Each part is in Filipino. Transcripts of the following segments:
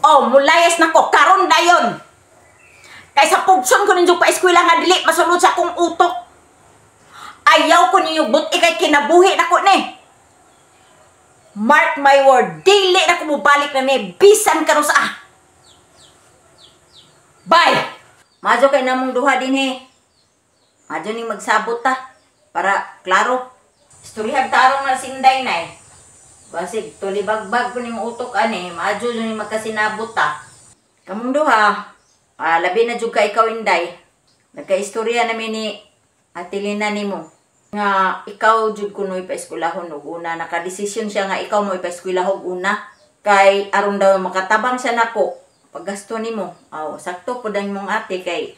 Oh, mulayas na ko, karon dayon. Kaysa pugson ko ninyo pa eskwela nga dili masulod sa akong utok. Ayaw ko ninyo buti kay kinabuhi na ko ni. Mark my word, dili na ko mubalik na ni, bisan karon sa Bye! Majo kay namong duha din he. Majo ning magsabot ta para klaro. Istorihag tarong na sinday nay. Basig tulibagbag ko ning utok ani, majo ning magkasinabot ta. Kamong duha, labi na jud ka ikaw inday. Nagkaistorya namin ni Ate Lina nimo nga ikaw jud kunoy pa eskwelahon og una, nakadesisyon siya nga ikaw mo ipa-eskwelahon una kay aron daw makatabang siya nako paggasto nimo. Sakto pud ang imong ate kay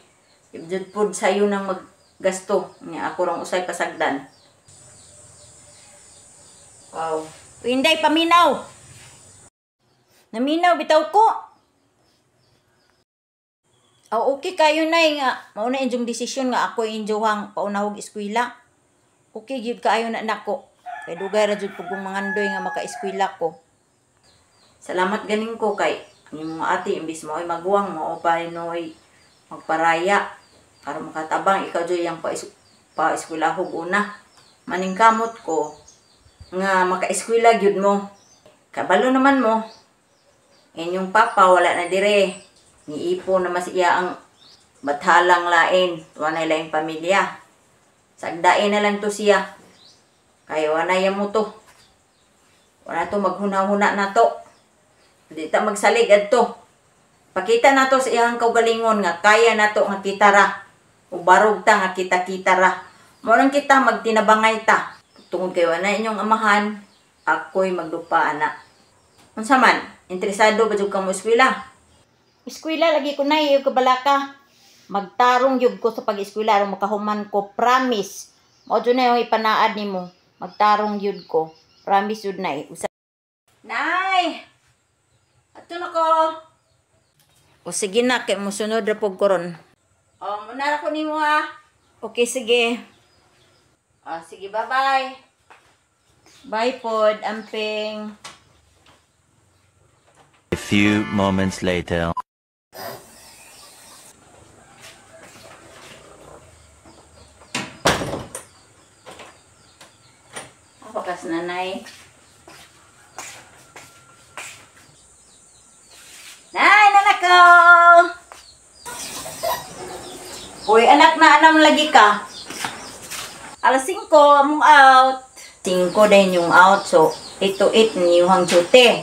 jud pud sayo nang maggasto nga ako rong usay pasagdan. Wow. Inday paminaw. Naminaw bitaw ko. Okay kayo nay nga mao na inyong desisyon nga ako injohang paunahog eskwela. Okay gyud kaayo na nako. Kay dugay ra jud pug mangandoy nga maka-eskwela ko. Salamat ganing ko kay imong ate imbis mo ay maguwang mo pa noy magparaya para makatabang ikaw jud yang pa-eskwelahog una. Maningkamot ko nga maka-eskwela gyud mo. Kabalo naman mo. Inyong papa wala na dire. Niipo naman siya ang bathalang lain. Wanay laing pamilya. Sagdain na lang to siya. Kaya wanay mo to. Wala to maghuna-huna na to. Hindi ta magsalig adto. Pakita na to sa iyang kaugalingon nga kaya na to nga kitara. Ubarog ta nga kita-kita ra. Morang kita magtinabangay ta. Tungod kay wala inyong amahan, ako'y magdupa anak. Unsa man, interesado ba jud ka mo eskwela? Eskwela lagi ko na iyo kabalaka. Magtarong yug ko sa pag-eskwela aron makahuman ko, promise. Mao jud na yung ipanaad nimo. Magtarong yug ko. Promise jud na. Nay. Ato na ko. O sige na kay mosunod ra pug koron. Muna ra ko nimo ha. Okay sige. Sige, bye-bye. Bye pod, amping. A few moments later. Apakas nanay. Nay, nanak ko! Uy, anak na anam lagi ka. Alas 5, among out. 5 din yung out. So, 8 to 8 niyuhang chute.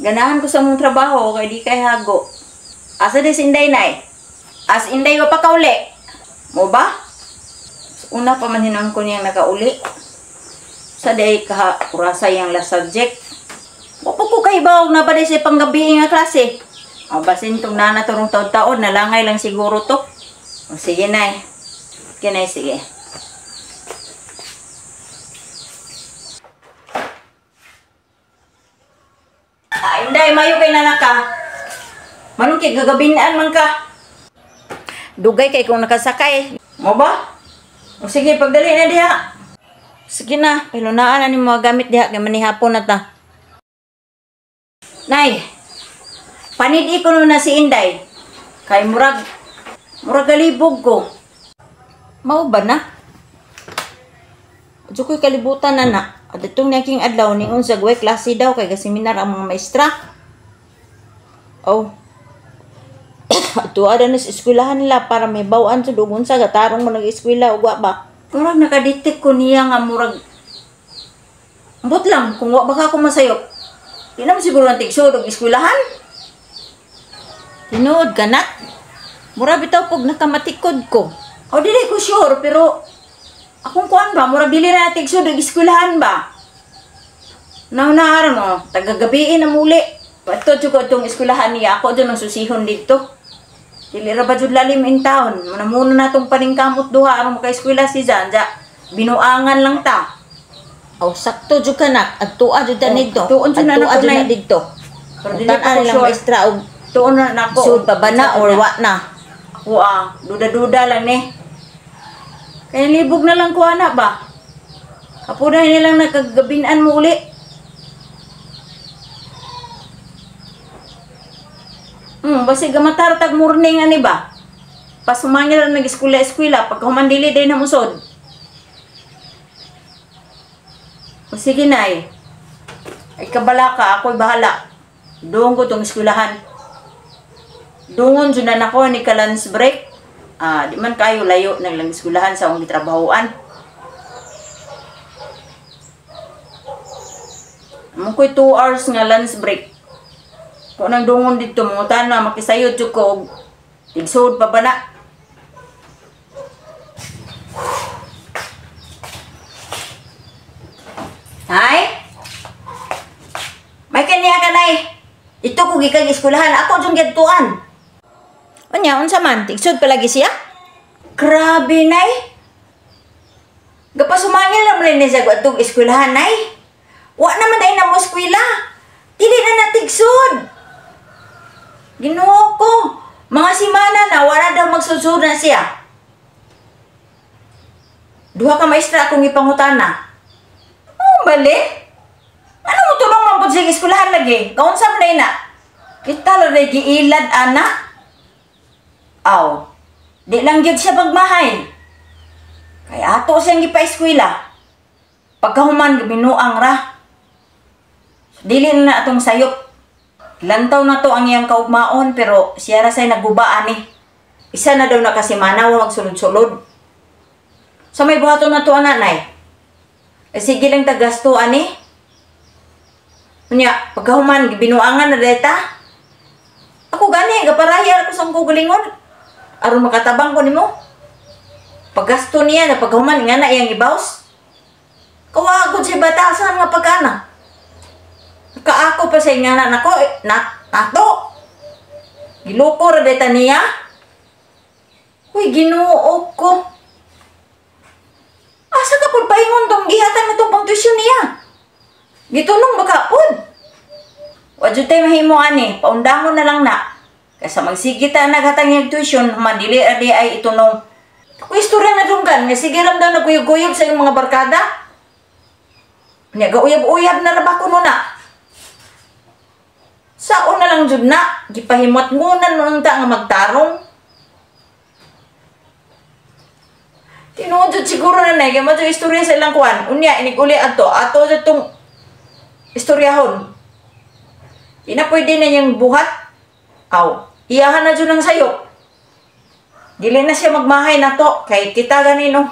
Ganahan ko sa mong trabaho, kaya di kay hago. Asa di si Inday, nay? As Inday wa pa kauli. Mo ba? So, una pa man hinang ko niyang nakauli. Sa day ka, kurasa yung last subject. Wapag ko kahibaw na ba di siya panggabi nga klase? Basin itong nanaturong taon-taon, nalangay lang siguro to. Sige, nay. Okay, nay, sige. Inday, mayo kay nanak ka. Manong kay gagabinaan man ka. Dugay kay kung nakasakay. Mo ba? O sige, pagdali na diha. Sige na, pilunaan na ni mga gamit diha kay manihapon na ta. Nay, panidi ko na si Inday. Kay murag galibog ko. Mao ba na? Adyo ko'y kalibutan na na. At itong naking adlaw ni unsag way klase daw kay gaseminar ang mga maestra. Tuwa na sa eskwelahan nila para may bawaan sa dugon sa gatarong mo nag-eskwela o ba? Murag nakadetect ko niya nga murag ambot lang kung wa baka ko masayop. Di naman siguro ng tigsod og eskwelahan. Tinuod ka na. Murag bitaw pag nakamatikod ko. Dili ko sure pero akong kuan ba, murag dili na tigsod og eskwelahan ba? Naunaaran mo, tagagabiin na muli. Pato jud ko itong eskwelahan niya, ako dyan ang susihon dito. Dili ra ba jud lalim in town. Muna na itong paningkamot duha, aron maka-eskwela si Zanja. Binuangan lang ta. Sakto jud ka na, at tuwa jud ta dito. Tuon jud na dito. Pero dili ko sure. Maestra og tuon na nako. Sud pa ba na or wa na? Ako duda-duda lang ni. Kaya libog na lang ko anak ba? Apo na nilang nakagabinan mo uli. Basi gamatartag morning ani ba? Pasumangil lang nag-eskwela-eskwela, pagka humandili din na musod. O sige nay, ay kabala ka, ako'y bahala. Doon ko itong eskwelahan. Doon dyan na ako ni ka-lunch break. Di man kayo layo ng lang eskwelahan sa akong gitrabahoan. Ko'y 2 hours nga lunch break. Kung nang dungon dito, mungutan na makisayod ko, tigsod pa ba na? Hay? May kaniya ka nay. Ito ko gikag eskwelahan. Ako dyan gituan. Unya, unsa man? Tigsod palagi siya? Grabe, nay. Gapasumangil naman rin sa itong eskwelahan, nay. Wa naman tayo na mo eskwela. Dili na natigsod. Ginoo ko. Mga simana na, wala daw magsusud na siya. Duha ka maestra akong ipangutana. Bali? Ano mo tulong man po sa eskwelahan lagi? Kaunsam na ina. Kita lang na giilad, ana. Aw. Di lang gyud siya pagmahay. Kaya ato siyang gipa-eskwela. Pagkahuman, binuang ra. Dili na atong sayop. Lantaw na to ang iyang kaugmaon, pero siya ra say nagbubaan eh. Isa na daw na kasimana, wa magsulod-sulod. Sa may buhaton na to, anay. Sige lang tagasto, ani. Unya, pagkahuman, binuangan na deta. Ako gani, gaparaya ako sa kugalingon. Aron makatabang ko nimo. Paggasto niya na pagkahuman, nga na iyang ibaws. Kawagod si batasan nga pagkana. Kaako pa sa ingana nako, nato. Giloko ra deta niya. Uy, Ginoo ko. Asa ka pud paingon tong gihatag na tong pangtusyon niya? Gitulong baka pud. Wa jud tay mahimo ani, paundangon na lang na. Kaysa magsigita naghatag ng tuition, mandili adi ay itunong. Ako istorya na dunggan, nga sige ram daw naguyog-guyog sa iyong mga barkada. Nya gauyab-uyab na ra ba kuno na? Sao na lang jud na, gipahimot ngunan mo ta nga magtarong. Tinuod jud siguro na nay, kaya madyo istorya sa ilang kuwan. Unya, iniguli ato jud tong istoryahon. Di na pwede na niyang buhat. Aw, iyahan na jud ng sayop. Dili na siya magmahay na to, kay kita ganino.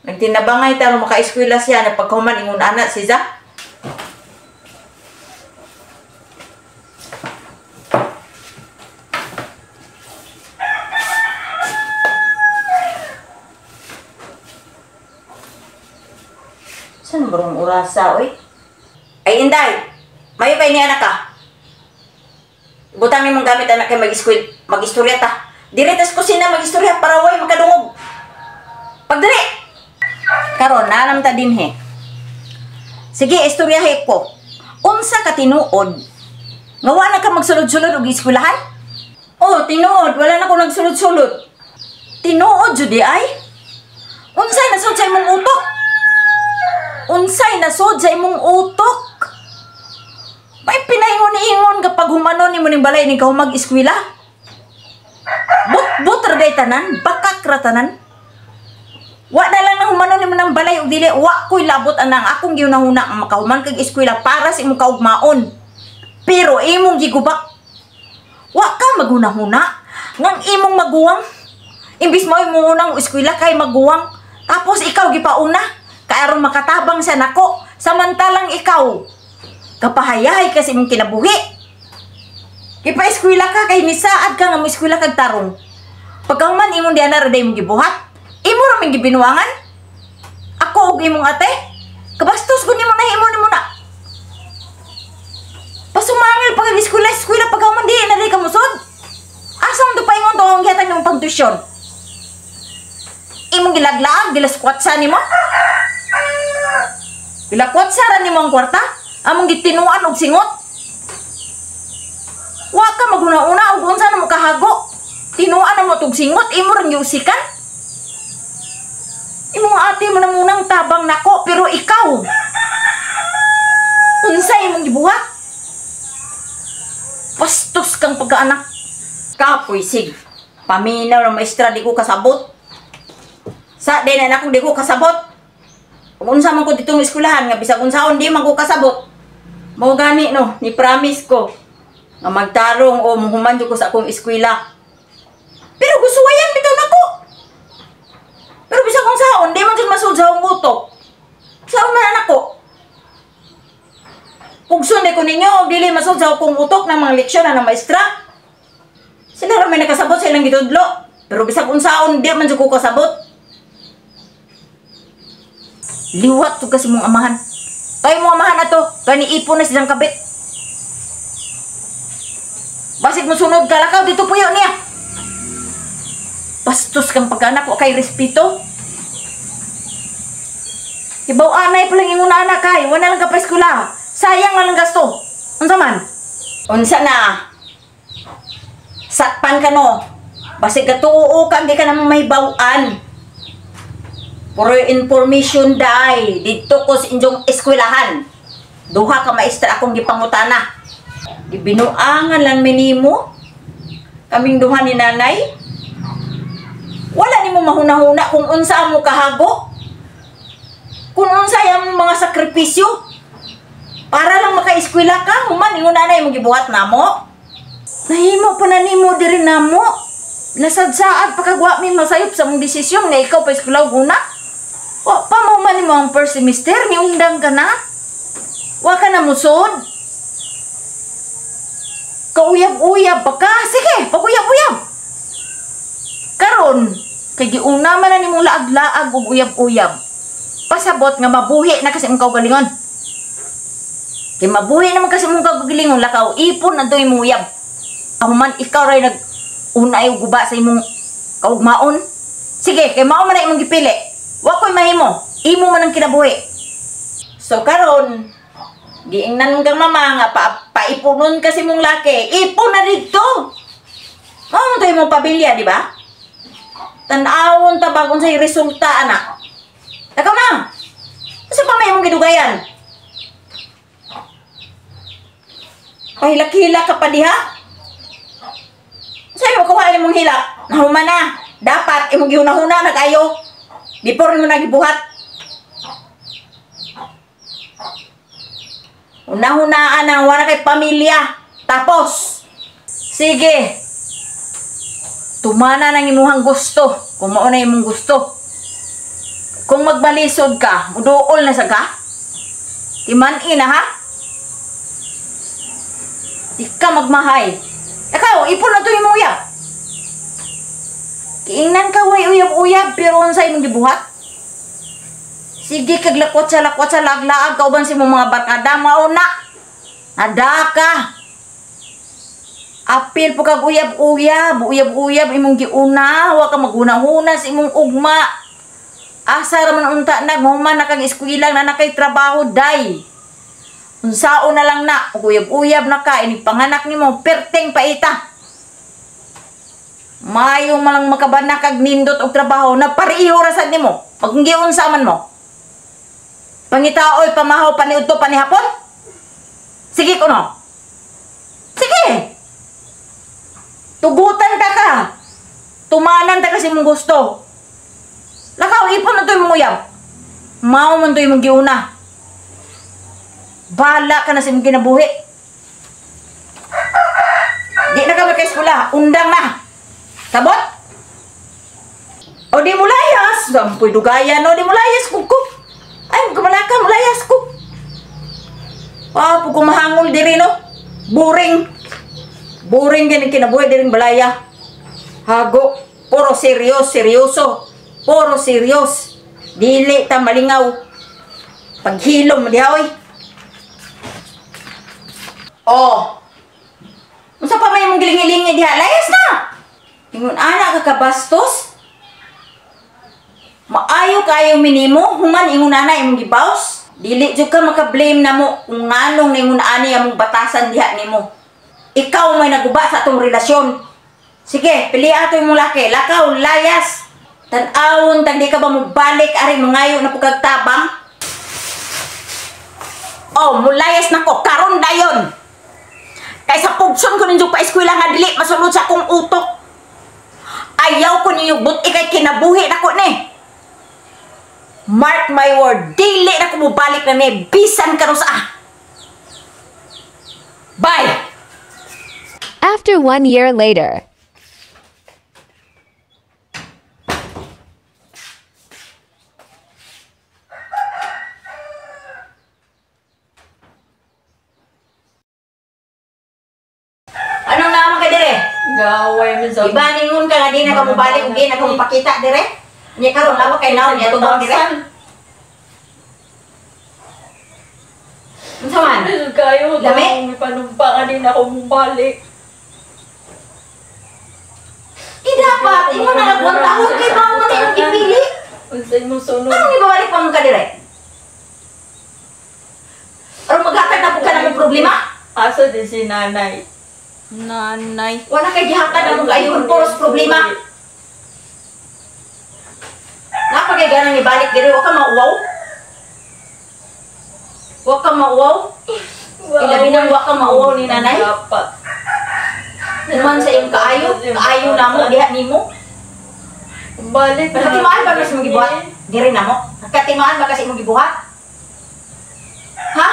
Nagtinabangay taro maka-eskwela siya, na pagkahuman ingon anak siya. Saan barong urasa, oy? Ay, Inday! Mayo pa ini anak ka. Butang mong gamit anak kay mag-istorya ta. Diretas ko sina mag-istorya para way makadungog. Pagdali! Karon, naanam ta din he. Sige, istoryahe ko. Unsa ka tinuod? Ngawa na ka magsulod-sulod og eskwelahan? Oh, tinuod. Wala na ko nagsulod-sulod. Tinuod, judi ay? Unsay nasod sa imong utok? Unsay nasod sa imong utok? May pinaingon-ingon kapag humanon ni mo ning balay ni kahumag eskwela. But raday tanan, bakak ra tanan. Wa na lang na humanon ni mo nang balay og dili wa koy labot anang akong giunahuna ang makahuman kag eskwela para sa imong kaugmaon. Pero imong gigubak. Wa ka magunahuna ngang imong maguwang. Imbis mo imong unang eskwela kay maguwang, tapos ikaw gipauna. Kaya aron makatabang sa nako, samantalang ikaw, kapahayahay kasi mong kinabuhi. Ipa-eskwela ka, kay misaad ka nga mo eskwela kag tarong. Pagkahuman imong diana raday mong gibuhat, imo ra ming gibinuangan. Ako ug imong ate, kabastos ko nimo nimo na. Pasumangil pag eskwela pagkahuman di na day ka musod. Asa mo paingon to ang gihatag nimong pangtusyon? Imong gilaglaag, gilaskwat sa nimo? Gilakwat sa nimo ang kwarta? Among gitinuan og singot? Wa ka maguna-una og unsa na mo kahago? Tinuan na mo og singot, imo ring giusikan? Imong ate mo na munang tabang nako, pero ikaw unsay imong gibuhat? Pastos kang pagkaanak. Kapoy sig. Paminaw ng maestra di ko kasabot. Sa din na ako di ko kasabot. Kung unsa man ko ditong eskwelahan nga bisag unsaon di man ko kasabot. Mao gani no, ni promise ko nga magtarong o human jud ko sa akong eskwela. Pero gusuwayan bitaw nako. Pero bisag unsaon di man jud masud sa akong utok. Saon man nako. Pugson ko ninyo og dili masud sa akong utok ng mga leksyon ng maestra. Sila ra may nakasabot sa ilang gitudlo. Pero bisag unsaon di man jud ko kasabot. Liwat to kasi mong amahan. Kaya mong amahan na to. Kani ipon na silang kabit. Basig mo sunod ka lakaw dito puyo niya. Bastos kang pag-anak ko kay respeto. Ibaw anay pa lang yung anak kay. Wala lang ka pa eskula. Sayang lang gasto. Unsa man? Unsa na? Satpan ka no. Basig ka tuo ka. Hindi ka naman may bawaan. Puro information day dito ko sa inyong eskwelahan. Duha ka maestra akong gipangutana. Gibinuangan lang minimo. Kaming duha ni nanay. Wala nimo mahuna-huna kung unsa mo kahago. Kung unsa yang mga sakripisyo. Para lang maka-eskwela ka, human ingon nanay mo gibuhat namo. Nahimo pa na nimo diri namo. Nasadsaad pa kagwa mi masayop sa mong desisyon nga ikaw pa eskwela una. O, pamuman mo ang first semester, niundang ka na? Wa ka na musod? Kauyab-uyab pa ka? Sige, pag-uyab-uyab. Karon, kay giuna man na nimong laag-laag ug uyab-uyab. Pasabot nga mabuhi na kasi mong kaugalingon. Kay mabuhi naman kasi mong kaugalingon, lakaw, ipon na do'y mong uyab. Ahuman, ikaw rin nag-unay o guba sa imong kaugmaon. Sige, kay mao man na imong gipili. Wa ko'y mahimo. Imo man ang kinabuhi. So karon, giingnan kang mama nga paipunon kasi mong laki. Ipon na dito. Mao to imong pabilya, di ba? Tan-awon ta bagon sa resulta ana. Ikaw na. Sa pa may imong gidugayan. Pahilak-hilak ka pa diha. Sa'yo ko imong hilak. Nahuman na. Dapat imong gihunahuna na kayo. Before mo nagibuhat. Una-hunaan ang wala kay pamilya. Tapos, sige. Tumana ng imuhang gusto. Kung mauna imong gusto. Kung magbalisod ka, muduol na sa ka. Timan-in na ha. Di ka magmahay. Ikaw, ipon na ito yung uyab. Kiingnan ka way uyab-uyab pero unsay imong gibuhat? Sige kag lakwat sa laglaag kauban sa imong mga barkada mao na. Ada ka. Apil po kag uyab-uyab imong giuna, wa ka maguna-huna sa imong ugma. Asa ra man unta naghuman na kag eskwela na nakay trabaho day. Unsaon na lang na, uyab-uyab na ka ini panganak nimo perteng paita. Mayo malang makabana kag nindot og trabaho na pariho ra sad nimo. Pag giunsa man mo. Pangitaoy pamahaw paniudto panihapon. Sige kuno. Sige. Tugutan ka. Tumanan ta kasi mong gusto. Lakaw ipon na to imong uyab. Mao man to imong giuna. Bala ka na sa imong kinabuhi. Di na ka maka-eskwela, undang na. Sabot? O di mo layas. Gampoy dugayan o di mo layas kukuk. Ay, kamalaka mo layas kuk. Pag kumahangol diri no. Boring. Boring din ang kinabuhi diri balaya. Hago. Puro seryoso. Puro serios. Dili ta malingaw. Paghilom dihaoy. Oh. Unsa pa may mong gilingi-lingi diha? Layas na. Ingon ana ka kabastos. Maayo kayo minimo, human ingon ana imong gibaws. Dili jud ka maka-blame namo kung nganong ningon ani among batasan diha nimo. Ikaw may naguba sa atong relasyon. Sige, pili ato imong laki, lakaw, layas. Tan-awon tang di ka ba mobalik ari mangayo na pagkagtabang? Oh, mulayas nako karon dayon. Kaysa pugson ko ninyo pa eskwela nga dili masulod sa akong utok. Ayaw ko ninyo but ikay kinabuhi na ko ni. Mark my word, dili na ko mubalik na ni bisan karon sa Bye! After 1 year later. Anong naman ka dire? Gaway mo sa... Iba ningon ka nga di na ka mubalik ug di na ka mapakita dire. Nya karon lawa kay naon niya tubang dire. Unsa man? Kayo, Lami? may panumpangan din ako bumalik. Di dapat, imo na nagbuang tahon kay mao man imong gipili. Unsay mo sunod? Anong ibabalik pa mo ka dire? Aron maghatag na po ka ng problema? Asa din si nanay? Nanay. Wala kay gihatag na mo kaayon puros problema. Napagay ganang ibalik dire, wa ka mauwaw. Wa ka mauwaw. Ilabi nang wa ka mauwaw ni nanay. Dapat. Naman sa iyong kaayo na mo, diha nimo. Balik na. Nakatimaan ba kasi mong gibuhat? Dire na mo. Nakatimaan ba kasi mong gibuhat? Ha?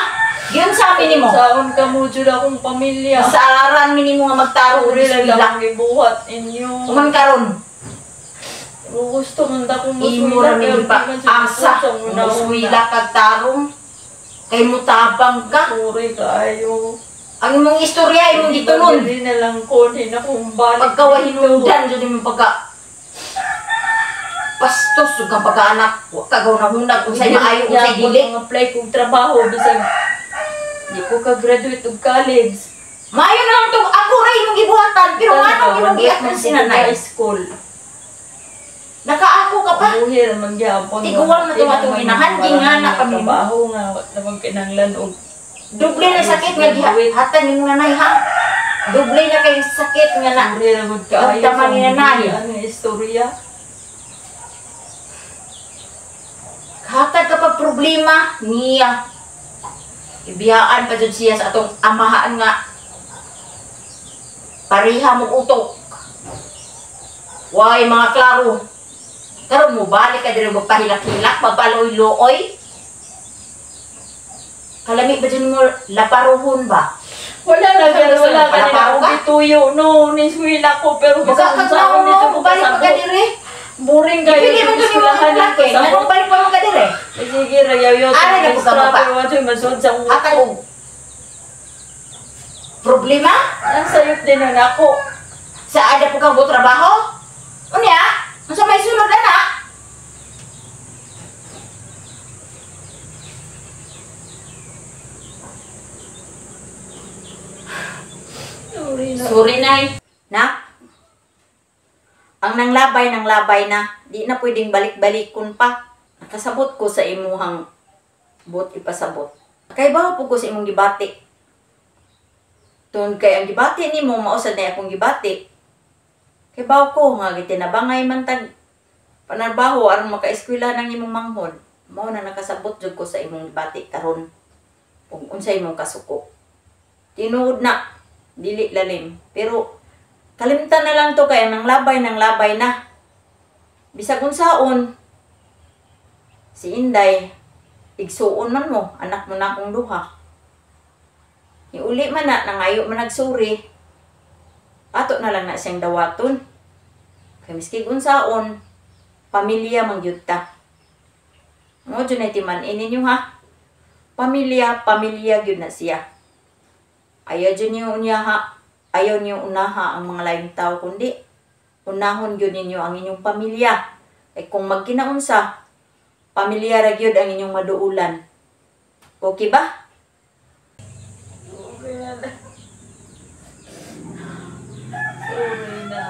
Yun sabi nimo. Saon ka mo dyan akong pamilya. Saaran minimo nga magtarong Uri sa lang eskwela. akong ibuhat inyo. Kuman karon. Gusto man ako mo Imo ra mi pa asa. Muswila kag tarong. Kay mutabang ka. Uri kayo. Ang imong istorya imong gitunon. Hindi na lang ko, di na kong balik. Pagkawahinudan jud imong pagka pastos ug kang pagkaanak. Wa ka gaw na hunag unsay maayo unsay dili. Ang apply kong trabaho, bisag di ko ka-graduate og college. Maayo na lang to. Ako ra imong gibuhatan pero ano imong giatnan si nanay? High school. Nakaako ka pa. Buhir man gyapon. Tiguan na to atong inahanding nga na kami. Trabaho nga naman kinahanglan og Doble na sakit nga gihatan imong nanay ha. Doble na kay sakit nga na. Uri ra gud kaayo. Nagtaman ni nanay. Ang istorya. Hatag ka pa problema niya. Ibiyaan pa jud siya sa atong amahaan nga pareha mo utok. Why mga klaro. Karon mo balik ka diri magpahilak-hilak, magpaloy-looy. Kalami ba dyan mo laparuhon ba? Wala na Sabi gani, ko wala sa'yo, ka na palaparo akong ka? gituyo no, niswila ko pero Magkakag na ako dito mo, balik pa ka diri. Boring kayo. Ipili mo dyan yung laki. Anong balik pa mo ka diri? Sige, rayaw-yaw. Ano na po ka ba? Pero wato yung masod sa ulo Hatag ko. og problema? Ang sayot din ang ako. Sa ada po kang trabaho? Unya? Unsa may sunod na? Sorry na. Sorry, Nay. Nak? Ang nanglabay na. Di na pwedeng balik-balikon pa. Nakasabot ko sa imuhang bot ipasabot. Kay ba po ko sa imong gibati? Tun kay ang gibati nimo mausad na akong gibati. Kay ba ko nga gitinabangay man tag panarbaho aron maka-eskwela nang imong manghod. Mao na nakasabot jud ko sa imong gibati karon. Kung unsay imong kasuko. Tinuod na dili lalim. Pero kalimtan na lang to kay nang labay na. Bisag unsaon si Inday igsuon man mo, anak mo na akong duha. Iuli man na nangayo man nagsuri. Ato na lang na siyang dawaton. Kay miski unsaon pamilya man gyud ta. Mo jud na timan-in ninyo ha. Pamilya gyud na siya. Ayaw dyan niyo unya ha. Ayaw niyo unaha ang mga laing tao, kundi unahon gyud ninyo ang inyong pamilya. Ay kung magkinaunsa, pamilya ra gyud ang inyong maduulan. Okay ba? Sorry na. Sorry na.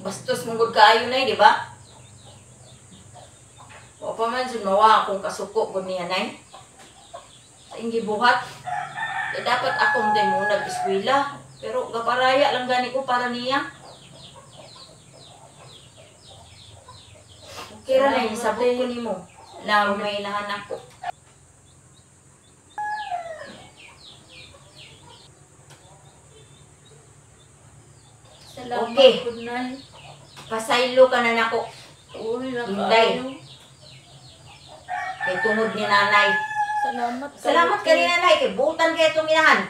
Bastos mong gud kaayo na, di ba? O pa man jud mawa akong kasuko gud niya nay. Sa ingi buhat. Eh, dapat akong din mo nag-eskwela. Pero gaparaya lang gani ko para niya. Okay ra na, isabot ko nimo na may nahanak ko. Salamat Okay. po, Nay. Pasaylo ka na nako. Uy, Hinday. nakaayo. Kay tungod ni nanay. Salamat. Salamat ka ni nanay. Kay butan kay itong inahan.